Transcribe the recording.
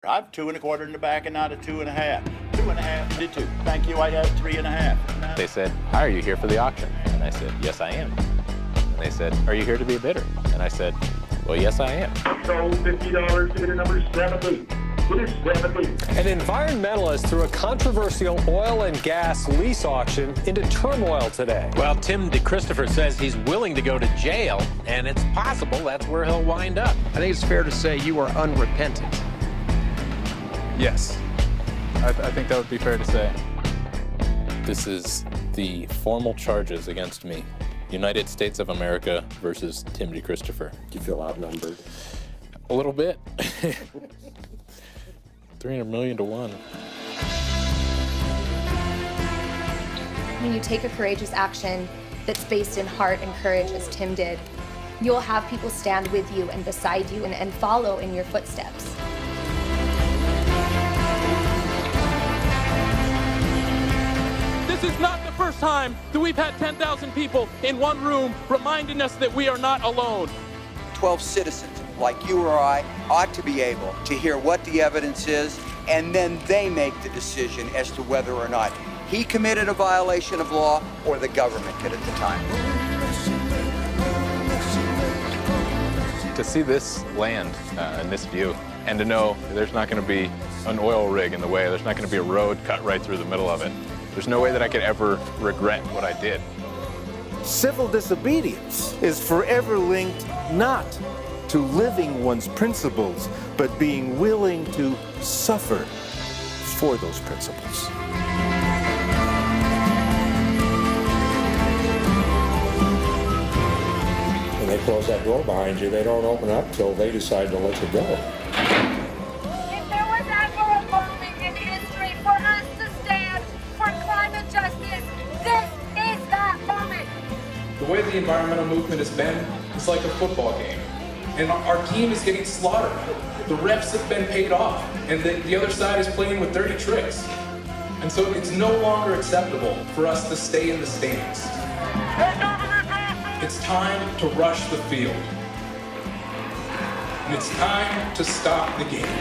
I've 2 1/4 in the back and not a 2 1/2. 2 1/2 did 2. Thank you, I have 3 1/2. They said, "Hi, are you here for the auction?" And I said, "Yes, I am." And they said, "Are you here to be a bidder?" And I said, "Well, yes, I am." Sold $50, bidder number 70. It is 70. An environmentalist threw a controversial oil and gas lease auction into turmoil today. Well, Tim DeChristopher says he's willing to go to jail, and it's possible that's where he'll wind up. I think it's fair to say you are unrepentant. Yes, I think that would be fair to say. This is the formal charges against me. United States of America versus Tim DeChristopher. Do you feel outnumbered? A little bit. 300 million to 1. When you take a courageous action that's based in heart and courage, as Tim did, you'll have people stand with you and beside you and follow in your footsteps. This is not the first time that we've had 10,000 people in one room reminding us that we are not alone. 12 citizens like you or I ought to be able to hear what the evidence is, and then they make the decision as to whether or not he committed a violation of law or the government did at the time. To see this land and this view, and to know there's not going to be an oil rig in the way, there's not going to be a road cut right through the middle of it. There's no way that I could ever regret what I did. Civil disobedience is forever linked not to living one's principles, but being willing to suffer for those principles. When they close that door behind you, they don't open up till they decide to let you go. If there was ever a moment in history for us to stand for climate justice, this is that moment. The way the environmental movement has been, it's like a football game. And our team is getting slaughtered. The refs have been paid off, and the other side is playing with dirty tricks. And so it's no longer acceptable for us to stay in the stands. It's time to rush the field. And it's time to stop the game.